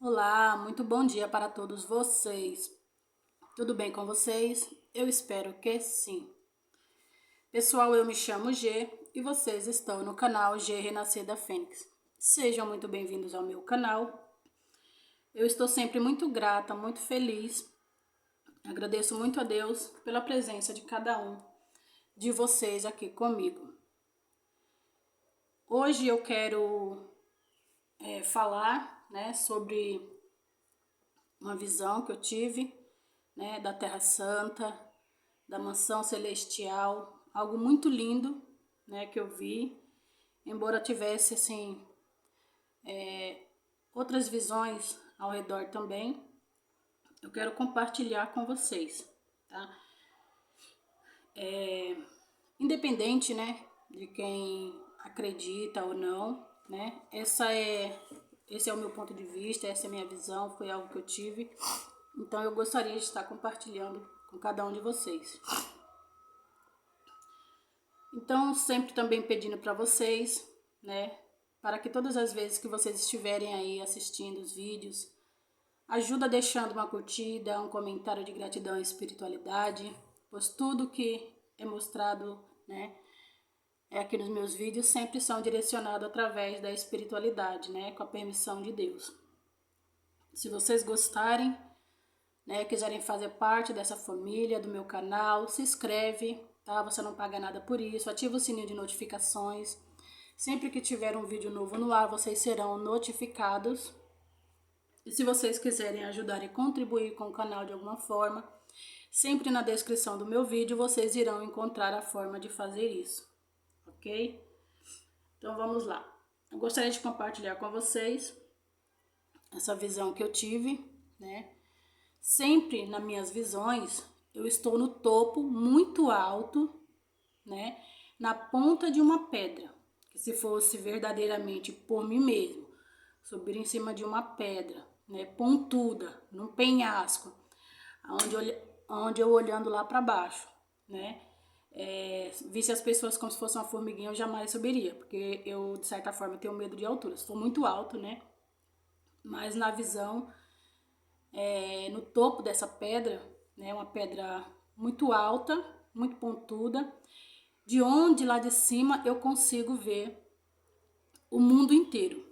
Olá, muito bom dia para todos vocês. Tudo bem com vocês? Eu espero que sim. Pessoal, eu me chamo G e vocês estão no canal G Renascida Fênix. Sejam muito bem-vindos ao meu canal. Eu estou sempre muito grata, muito feliz. Agradeço muito a Deus pela presença de cada um de vocês aqui comigo. Hoje eu quero falar, sobre uma visão que eu tive, da Terra Santa, da Mansão Celestial, algo muito lindo, que eu vi, embora tivesse, assim, outras visões ao redor também, eu quero compartilhar com vocês, tá? Independente, de quem acredita ou não, esse é o meu ponto de vista, essa é a minha visão, foi algo que eu tive. Então eu gostaria de estar compartilhando com cada um de vocês. Então, sempre também pedindo para vocês, para que todas as vezes que vocês estiverem aí assistindo os vídeos, ajuda deixando uma curtida, um comentário de gratidão e espiritualidade, pois tudo que é mostrado, aqui nos meus vídeos sempre são direcionados através da espiritualidade, com a permissão de Deus. Se vocês gostarem, quiserem fazer parte dessa família, do meu canal, se inscreve, tá? Você não paga nada por isso, ativa o sininho de notificações. Sempre que tiver um vídeo novo no ar, vocês serão notificados. E se vocês quiserem ajudar e contribuir com o canal de alguma forma, sempre na descrição do meu vídeo vocês irão encontrar a forma de fazer isso, ok? Então vamos lá. Eu gostaria de compartilhar com vocês essa visão que eu tive, Sempre nas minhas visões, eu estou no topo muito alto, na ponta de uma pedra, que se fosse verdadeiramente por mim mesmo, subir em cima de uma pedra, pontuda, num penhasco, onde eu olhando lá para baixo, visse as pessoas como se fosse uma formiguinha, eu jamais subiria, porque eu, de certa forma, tenho medo de altura, estou muito alto, mas na visão, no topo dessa pedra, uma pedra muito alta, muito pontuda, de onde lá de cima eu consigo ver o mundo inteiro,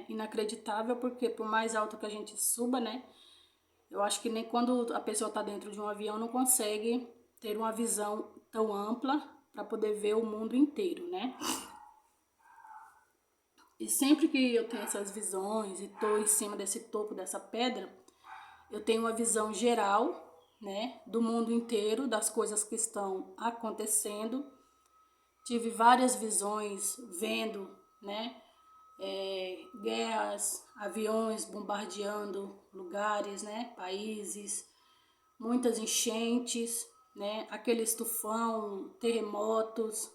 Inacreditável, porque por mais alto que a gente suba, eu acho que nem quando a pessoa está dentro de um avião não consegue ter uma visão tão ampla para poder ver o mundo inteiro, E sempre que eu tenho essas visões e estou em cima desse topo dessa pedra, eu tenho uma visão geral, do mundo inteiro, das coisas que estão acontecendo. Tive várias visões vendo, guerras, aviões bombardeando lugares, países, muitas enchentes, aquele estufão, terremotos,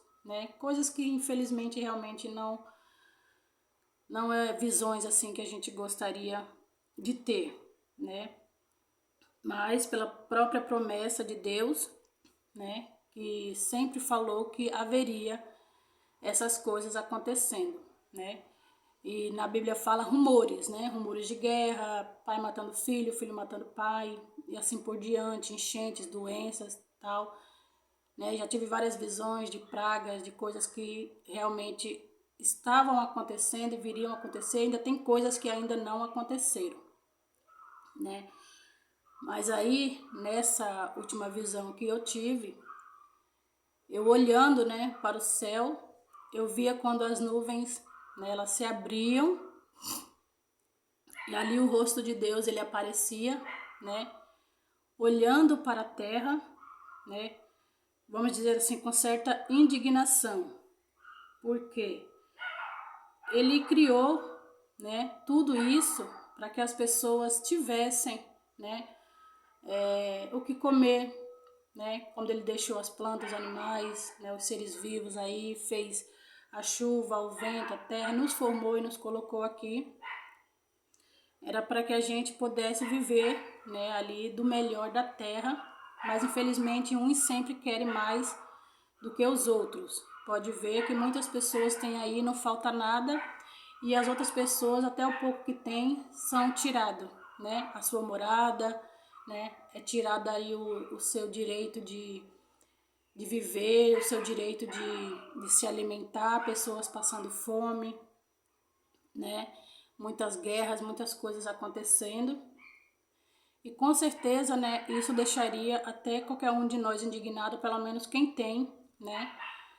coisas que infelizmente realmente não é visões assim que a gente gostaria de ter, Mas pela própria promessa de Deus, que sempre falou que haveria essas coisas acontecendo, E na Bíblia fala rumores, rumores de guerra, pai matando filho, filho matando pai, e assim por diante, enchentes, doenças, tal, Já tive várias visões de pragas, de coisas que realmente estavam acontecendo e viriam a acontecer, ainda tem coisas que ainda não aconteceram, Mas aí, nessa última visão que eu tive, eu olhando, para o céu, eu via quando as nuvens, elas se abriam, e ali o rosto de Deus, ele aparecia, olhando para a terra, vamos dizer assim, com certa indignação, porque ele criou, tudo isso para que as pessoas tivessem, o que comer, quando ele deixou as plantas, os animais, os seres vivos aí, fez a chuva, o vento, a terra, nos formou e nos colocou aqui, era para que a gente pudesse viver, ali do melhor da terra, mas infelizmente uns sempre querem mais do que os outros. Pode ver que muitas pessoas têm aí, não falta nada, e as outras pessoas, até o pouco que tem, são tirados, né? A sua morada, né? É tirado aí o seu direito de viver, o seu direito de se alimentar, pessoas passando fome, né? Muitas guerras, muitas coisas acontecendo. E com certeza, né, isso deixaria até qualquer um de nós indignado, pelo menos quem tem, né,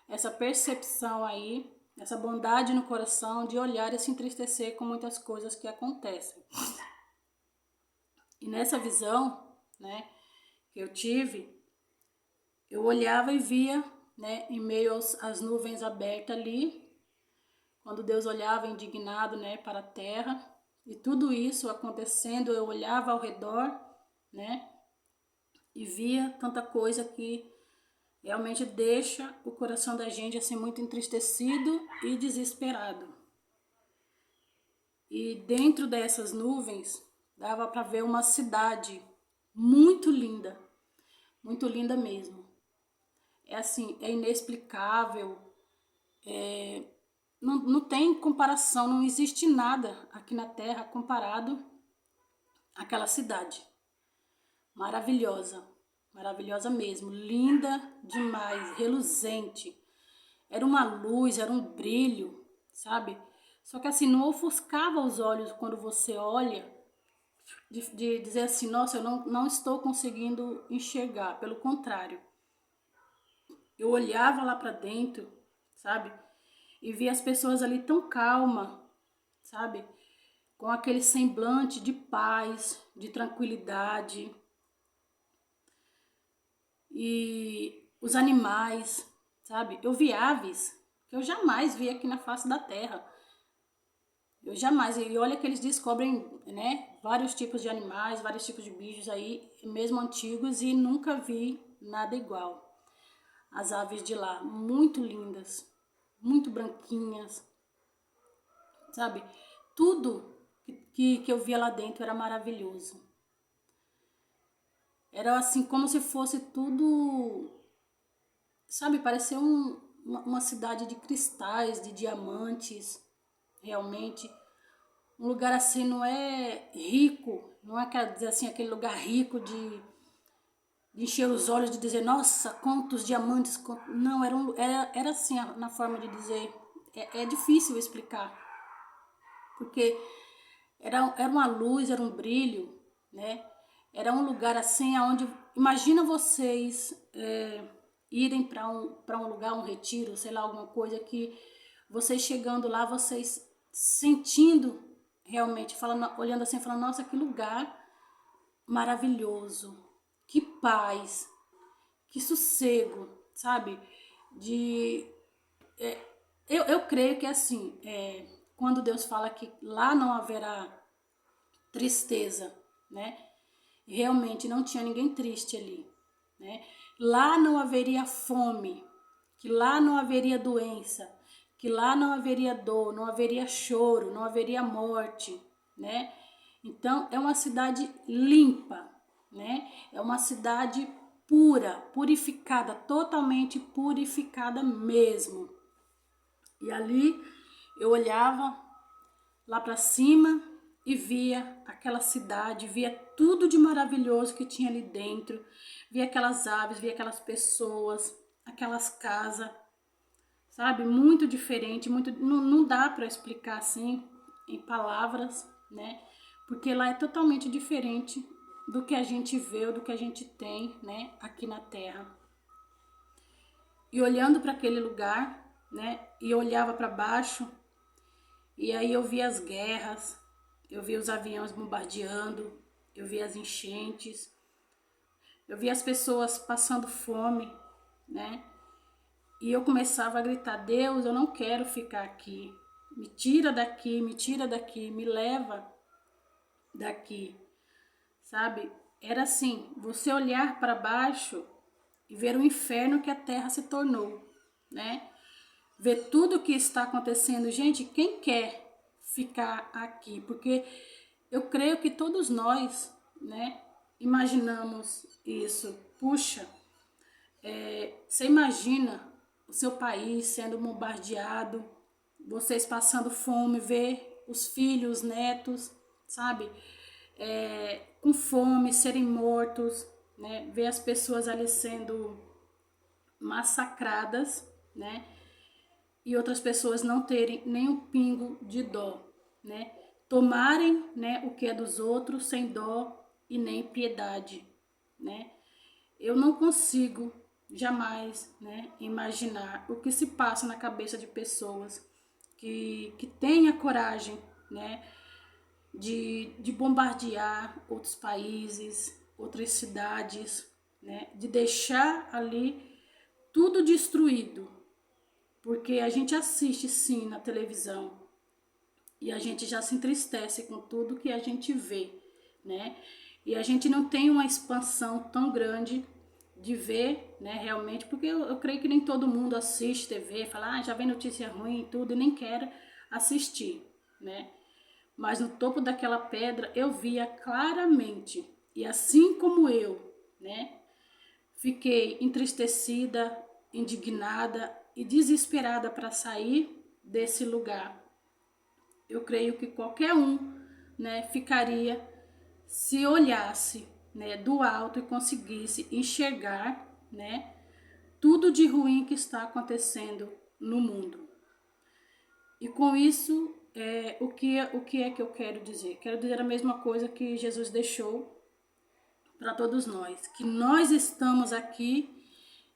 essa percepção aí, essa bondade no coração de olhar e se entristecer com muitas coisas que acontecem. E nessa visão, né, que eu tive, eu olhava e via, né, em meio às nuvens abertas ali, quando Deus olhava indignado, né, para a terra, e tudo isso acontecendo, eu olhava ao redor, né, e via tanta coisa que realmente deixa o coração da gente assim muito entristecido e desesperado. E dentro dessas nuvens dava para ver uma cidade muito linda mesmo. É assim, é inexplicável, não tem comparação, não existe nada aqui na Terra comparado àquela cidade. Maravilhosa, maravilhosa mesmo, linda demais, reluzente. Era uma luz, era um brilho, sabe? Só que assim, não ofuscava os olhos quando você olha, de dizer assim, nossa, eu não estou conseguindo enxergar. Pelo contrário, eu olhava lá para dentro, sabe? E via as pessoas ali tão calma, sabe? Com aquele semblante de paz, de tranquilidade. E os animais, sabe? Eu vi aves que eu jamais vi aqui na face da terra. Eu jamais. E olha que eles descobrem, né, vários tipos de animais, vários tipos de bichos aí, mesmo antigos, e nunca vi nada igual. As aves de lá, muito lindas, muito branquinhas, sabe? Tudo que eu via lá dentro era maravilhoso. Era assim, como se fosse tudo, sabe? Parecia uma cidade de cristais, de diamantes, realmente. Um lugar assim não é rico, não é, quer dizer assim, aquele lugar rico de encher os olhos, de dizer, nossa, quantos diamantes. Não, era assim na forma de dizer. É difícil explicar, porque era uma luz, era um brilho, né? Era um lugar assim onde, imagina vocês irem para um lugar, um retiro, sei lá, alguma coisa que vocês chegando lá, vocês sentindo realmente, falando, olhando assim, falando, nossa, que lugar maravilhoso, que paz, que sossego, sabe? De, eu creio que assim, quando Deus fala que lá não haverá tristeza, né? Realmente não tinha ninguém triste ali, né? Lá não haveria fome, que lá não haveria doença, que lá não haveria dor, não haveria choro, não haveria morte, né? Então é uma cidade limpa, né? É uma cidade pura, purificada, totalmente purificada mesmo. E ali eu olhava lá para cima e via aquela cidade, via tudo de maravilhoso que tinha ali dentro, via aquelas aves, via aquelas pessoas, aquelas casas, sabe? Muito diferente, muito, não dá para explicar assim em palavras, né? Porque lá é totalmente diferente do que a gente vê, ou do que a gente tem, né, aqui na Terra. E olhando para aquele lugar, né, e eu olhava para baixo, e aí eu via as guerras, eu via os aviões bombardeando, eu via as enchentes, eu via as pessoas passando fome, né? E eu começava a gritar, Deus, eu não quero ficar aqui. Me tira daqui, me leva daqui, sabe? Era assim, você olhar para baixo e ver o inferno que a terra se tornou, né? Ver tudo o que está acontecendo. Gente, quem quer ficar aqui? Porque eu creio que todos nós, né, imaginamos isso. Puxa, você imagina o seu país sendo bombardeado, vocês passando fome, ver os filhos, os netos, sabe, com fome, serem mortos, né, ver as pessoas ali sendo massacradas, né, e outras pessoas não terem nem um pingo de dó, né, tomarem, né, o que é dos outros sem dó e nem piedade, né. Eu não consigo jamais, né, imaginar o que se passa na cabeça de pessoas que têm a coragem, né, de bombardear outros países, outras cidades, né, de deixar ali tudo destruído, porque a gente assiste sim na televisão e a gente já se entristece com tudo que a gente vê, né? E a gente não tem uma expansão tão grande de ver, né, realmente, porque eu creio que nem todo mundo assiste TV, fala, já vem notícia ruim e tudo, e nem quer assistir, né? Mas no topo daquela pedra eu via claramente, e assim como eu, né, fiquei entristecida, indignada e desesperada para sair desse lugar. Eu creio que qualquer um, né, ficaria se olhasse, né, do alto e conseguisse enxergar, né, tudo de ruim que está acontecendo no mundo. E com isso, o que é que eu quero dizer? Quero dizer a mesma coisa que Jesus deixou para todos nós, que nós estamos aqui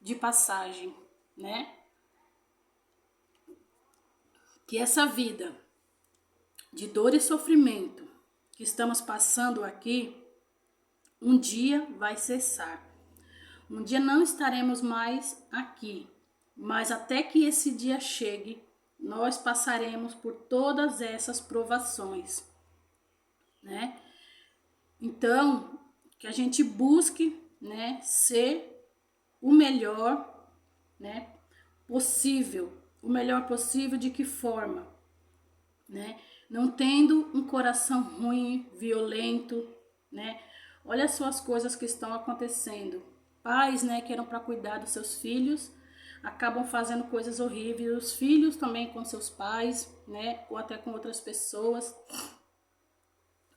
de passagem, né? Que essa vida de dor e sofrimento que estamos passando aqui, um dia vai cessar. Um dia não estaremos mais aqui, mas até que esse dia chegue, nós passaremos por todas essas provações, né? Então, que a gente busque, né, ser o melhor, né, possível. O melhor possível de que forma, né? Não tendo um coração ruim, violento, né? Olha só as coisas que estão acontecendo. Pais, né, que eram para cuidar dos seus filhos, acabam fazendo coisas horríveis. Os filhos também com seus pais, né, ou até com outras pessoas.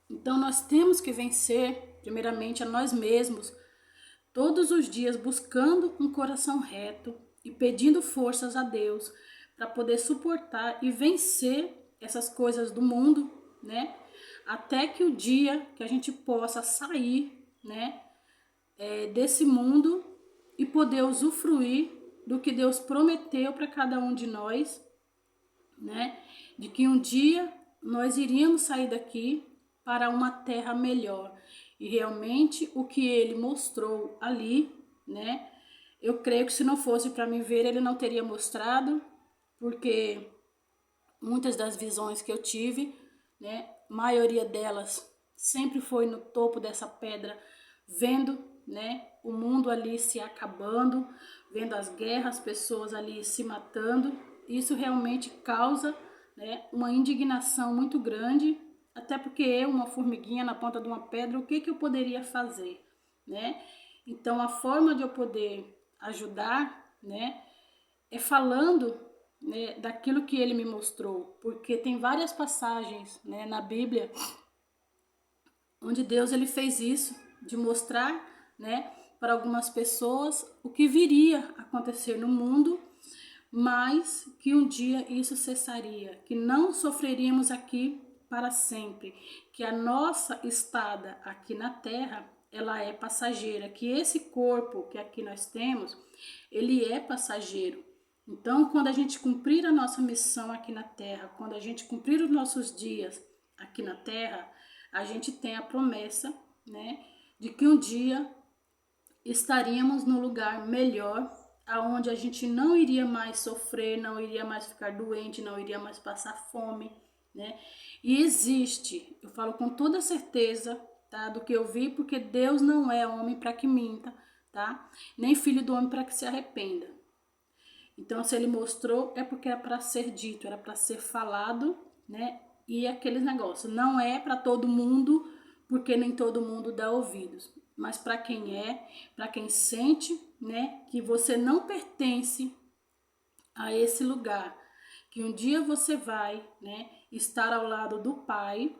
Então nós temos que vencer, primeiramente, a nós mesmos, todos os dias buscando um coração reto e pedindo forças a Deus para poder suportar e vencer essas coisas do mundo, né? Até que o dia que a gente possa sair, né, desse mundo e poder usufruir do que Deus prometeu para cada um de nós, né? De que um dia nós iríamos sair daqui para uma terra melhor. E realmente o que ele mostrou ali, né? Eu creio que se não fosse para me ver, ele não teria mostrado, porque muitas das visões que eu tive, né, maioria delas sempre foi no topo dessa pedra, vendo, né, o mundo ali se acabando, vendo as guerras, pessoas ali se matando. Isso realmente causa, né, uma indignação muito grande, até porque eu, uma formiguinha na ponta de uma pedra, o que eu poderia fazer, né? Então a forma de eu poder ajudar, né, é falando, né, daquilo que ele me mostrou, porque tem várias passagens, né, na Bíblia onde Deus ele fez isso, de mostrar, né, para algumas pessoas o que viria a acontecer no mundo, mas que um dia isso cessaria, que não sofreríamos aqui para sempre, que a nossa estada aqui na terra ela é passageira, que esse corpo que aqui nós temos, ele é passageiro. Então, quando a gente cumprir a nossa missão aqui na terra, quando a gente cumprir os nossos dias aqui na terra, a gente tem a promessa, né, de que um dia estaríamos num lugar melhor, aonde a gente não iria mais sofrer, não iria mais ficar doente, não iria mais passar fome, né? E existe, eu falo com toda certeza, tá, do que eu vi, porque Deus não é homem para que minta, tá? Nem filho do homem para que se arrependa. Então, se ele mostrou, é porque era para ser dito, era para ser falado, né? E aqueles negócios, não é para todo mundo, porque nem todo mundo dá ouvidos. Mas para quem sente, né, que você não pertence a esse lugar, que um dia você vai, né, estar ao lado do Pai,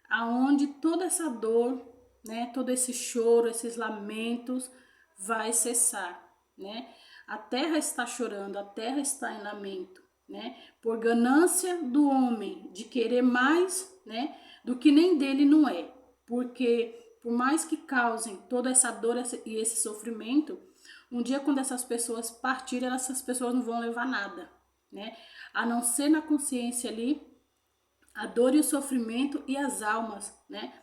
aonde toda essa dor, né, todo esse choro, esses lamentos vai cessar, né? A terra está chorando, a terra está em lamento, né? Por ganância do homem de querer mais, né, do que nem dele não é. Porque por mais que causem toda essa dor e esse sofrimento, um dia quando essas pessoas partirem, essas pessoas não vão levar nada, né? A não ser na consciência ali a dor e o sofrimento e as almas, né?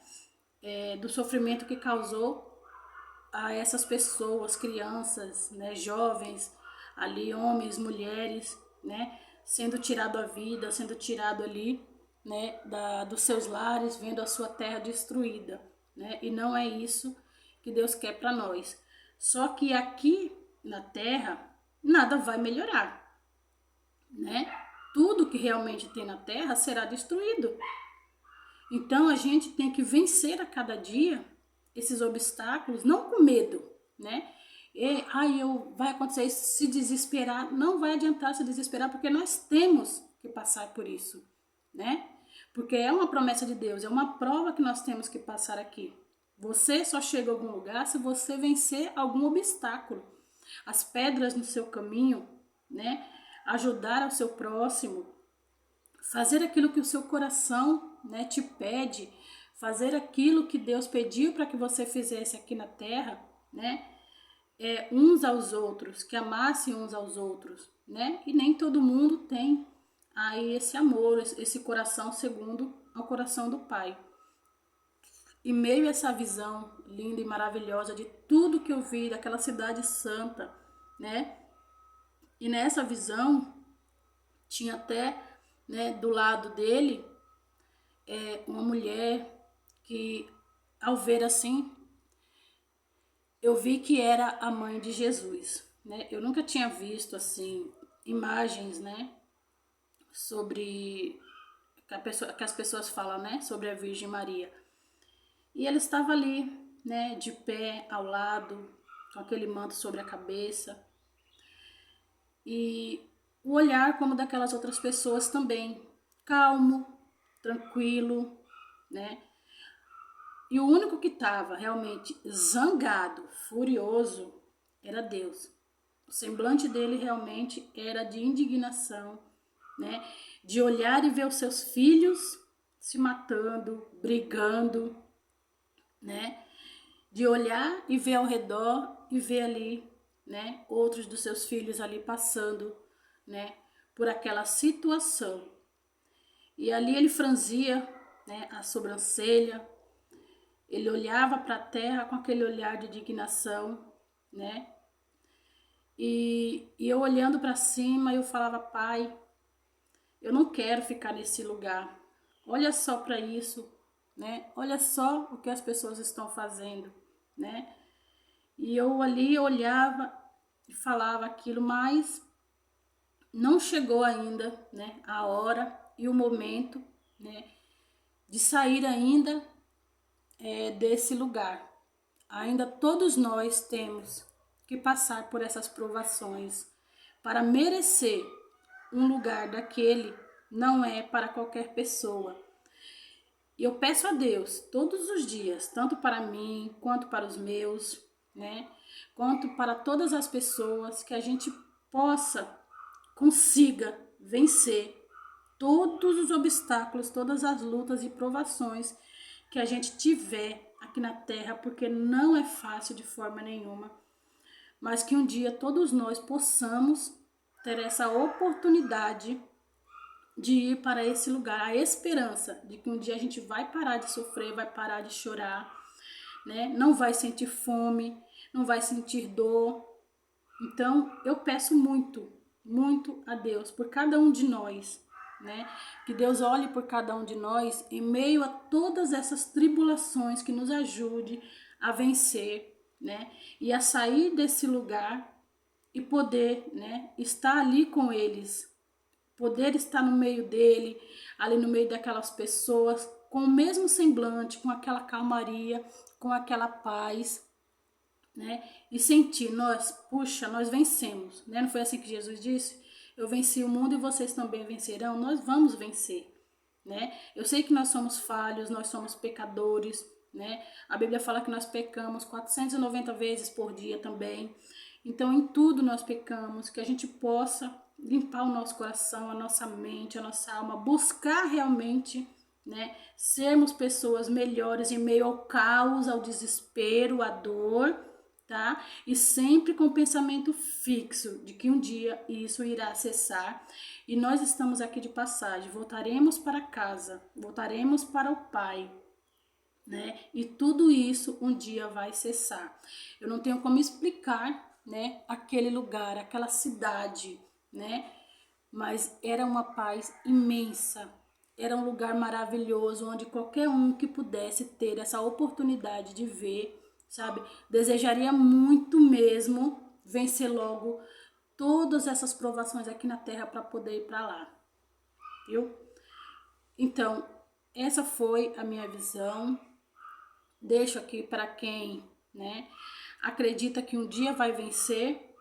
Do sofrimento que causou a essas pessoas, crianças, né, jovens, ali homens, mulheres, né, sendo tirado a vida, sendo tirado ali, né, dos seus lares, vendo a sua terra destruída, né? E não é isso que Deus quer para nós. Só que aqui na terra nada vai melhorar, né? Tudo que realmente tem na terra será destruído. Então a gente tem que vencer a cada dia esses obstáculos, não com medo, né? Vai acontecer isso, se desesperar, não vai adiantar se desesperar, porque nós temos que passar por isso, né? Porque é uma promessa de Deus, é uma prova que nós temos que passar aqui. Você só chega a algum lugar se você vencer algum obstáculo. As pedras no seu caminho, né? Ajudar ao seu próximo, fazer aquilo que o seu coração, né, te pede, fazer aquilo que Deus pediu para que você fizesse aqui na terra, né, uns aos outros, que amassem uns aos outros, né, e nem todo mundo tem aí esse amor, esse coração segundo ao coração do Pai. E meio a essa visão linda e maravilhosa de tudo que eu vi daquela cidade santa, né, e nessa visão tinha até, né, do lado dele uma mulher que, ao ver assim, eu vi que era a mãe de Jesus, né? Eu nunca tinha visto assim imagens, né, sobre que as pessoas falam, né, sobre a Virgem Maria. E ela estava ali, né, de pé ao lado, com aquele manto sobre a cabeça. E o olhar como daquelas outras pessoas também, calmo, tranquilo, né? E o único que estava realmente zangado, furioso, era Deus. O semblante dele realmente era de indignação, né? De olhar e ver os seus filhos se matando, brigando, né? De olhar e ver ao redor e ver ali, né, outros dos seus filhos ali passando, né, por aquela situação. E ali ele franzia, né, a sobrancelha, ele olhava para a terra com aquele olhar de indignação, né? E eu olhando para cima, eu falava, Pai, eu não quero ficar nesse lugar. Olha só para isso, né? Olha só o que as pessoas estão fazendo, né? E eu ali olhava e falava aquilo, mas não chegou ainda, né, a hora e o momento, né, de sair ainda desse lugar. Ainda todos nós temos que passar por essas provações para merecer um lugar daquele. Não é para qualquer pessoa. E eu peço a Deus todos os dias, tanto para mim quanto para os meus, né, quanto para todas as pessoas, que a gente consiga vencer todos os obstáculos, todas as lutas e provações que a gente tiver aqui na terra, porque não é fácil de forma nenhuma, mas que um dia todos nós possamos ter essa oportunidade de ir para esse lugar, a esperança de que um dia a gente vai parar de sofrer, vai parar de chorar, né? Não vai sentir fome, não vai sentir dor. Então eu peço muito, muito a Deus por cada um de nós, né? Que Deus olhe por cada um de nós em meio a todas essas tribulações, que nos ajude a vencer, né? E a sair desse lugar e poder, né, estar ali com eles, poder estar no meio dele, ali no meio daquelas pessoas, com o mesmo semblante, com aquela calmaria, com aquela paz, né? E sentir, nós vencemos, né? Não foi assim que Jesus disse? eu venci o mundo e vocês também vencerão, nós vamos vencer, né? Eu sei que nós somos falhos, nós somos pecadores, né? A Bíblia fala que nós pecamos 490 vezes por dia também. Então, em tudo nós pecamos, que a gente possa limpar o nosso coração, a nossa mente, a nossa alma, buscar realmente, né, sermos pessoas melhores em meio ao caos, ao desespero, à dor, tá? E sempre com o pensamento fixo de que um dia isso irá cessar e nós estamos aqui de passagem, voltaremos para casa, voltaremos para o Pai, né? E tudo isso um dia vai cessar. Eu não tenho como explicar, né, aquele lugar, aquela cidade, né? Mas era uma paz imensa. Era um lugar maravilhoso onde qualquer um que pudesse ter essa oportunidade de ver, sabe, desejaria muito mesmo vencer logo todas essas provações aqui na terra para poder ir para lá, viu? Então, essa foi a minha visão. Deixo aqui para quem, né, acredita que um dia vai vencer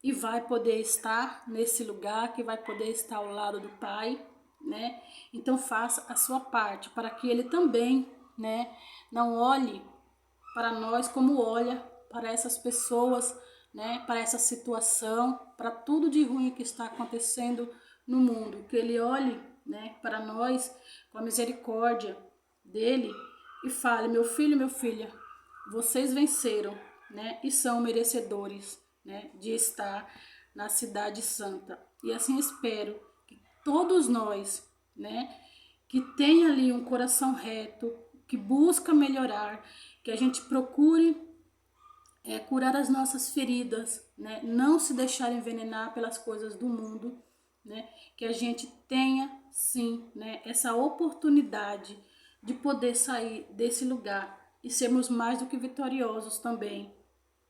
e vai poder estar nesse lugar, que vai poder estar ao lado do Pai, né? Então faça a sua parte para que ele também, né, não olhe para nós como olha para essas pessoas, né, para essa situação, para tudo de ruim que está acontecendo no mundo, que ele olhe, né, para nós com a misericórdia dele e fale: meu filho, minha filha, vocês venceram, né, e são merecedores, né, de estar na cidade santa. E assim espero que todos nós, né, que tenha ali um coração reto, que busca melhorar, que a gente procure curar as nossas feridas, né, não se deixar envenenar pelas coisas do mundo, né, que a gente tenha sim, né, essa oportunidade de poder sair desse lugar e sermos mais do que vitoriosos também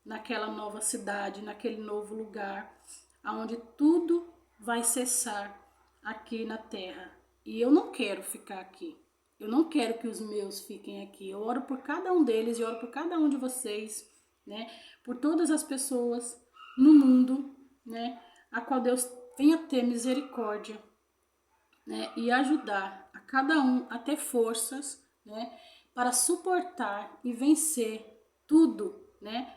naquela nova cidade, naquele novo lugar, onde tudo vai cessar aqui na terra. E eu não quero ficar aqui. Eu não quero que os meus fiquem aqui. Eu oro por cada um deles e oro por cada um de vocês, né? Por todas as pessoas no mundo, né? A qual Deus venha ter misericórdia, né? E ajudar a cada um a ter forças, né? Para suportar e vencer tudo, né,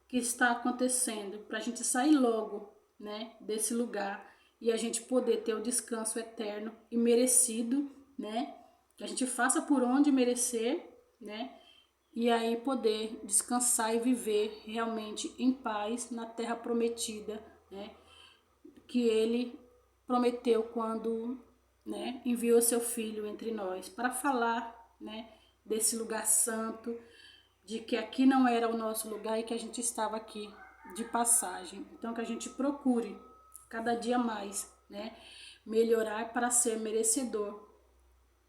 que está acontecendo, para a gente sair logo, né, desse lugar e a gente poder ter o descanso eterno e merecido, né, que a gente faça por onde merecer, né, e aí poder descansar e viver realmente em paz na terra prometida, né, que ele prometeu quando, né, enviou seu filho entre nós para falar, né, desse lugar santo, de que aqui não era o nosso lugar e que a gente estava aqui de passagem. Então que a gente procure cada dia mais, né, melhorar para ser merecedor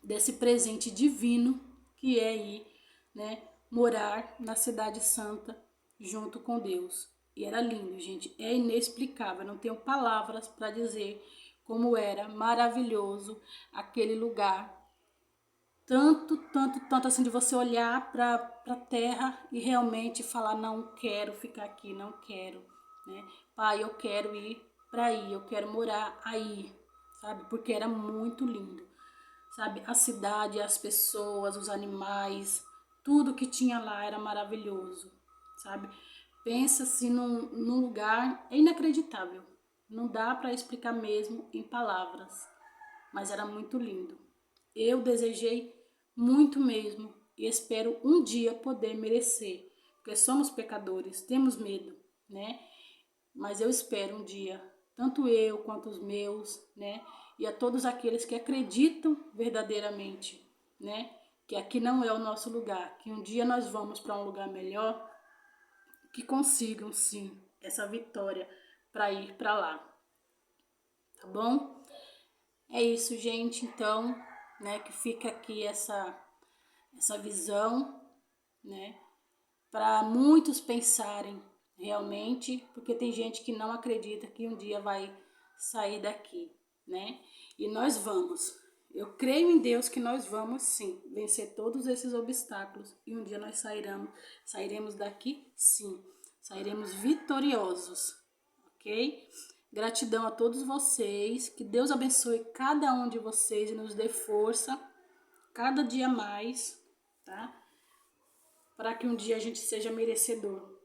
desse presente divino que é ir, né, morar na cidade santa junto com Deus. E era lindo, gente, é inexplicável, não tenho palavras para dizer como era maravilhoso aquele lugar. Tanto assim de você olhar para a terra e realmente falar: não quero ficar aqui, não quero, né? Pai, eu quero ir para aí, eu quero morar aí, sabe? Porque era muito lindo, sabe? A cidade, as pessoas, os animais, tudo que tinha lá era maravilhoso, sabe? Pensa-se num lugar inacreditável, não dá para explicar mesmo em palavras, mas era muito lindo. Eu desejei muito mesmo e espero um dia poder merecer, porque somos pecadores, temos medo, né? Mas eu espero um dia, tanto eu quanto os meus, né? E a todos aqueles que acreditam verdadeiramente, né? Que aqui não é o nosso lugar, que um dia nós vamos para um lugar melhor, que consigam sim essa vitória para ir para lá, tá bom? É isso, gente, então, né, que fica aqui essa visão, né, para muitos pensarem realmente, porque tem gente que não acredita que um dia vai sair daqui, né? E nós vamos. Eu creio em Deus que nós vamos sim vencer todos esses obstáculos e um dia nós sairemos daqui sim. Sairemos vitoriosos, ok? Gratidão a todos vocês, que Deus abençoe cada um de vocês e nos dê força cada dia mais, tá? Para que um dia a gente seja merecedor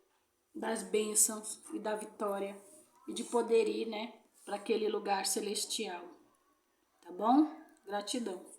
das bênçãos e da vitória e de poder ir, né, para aquele lugar celestial, tá bom? Gratidão.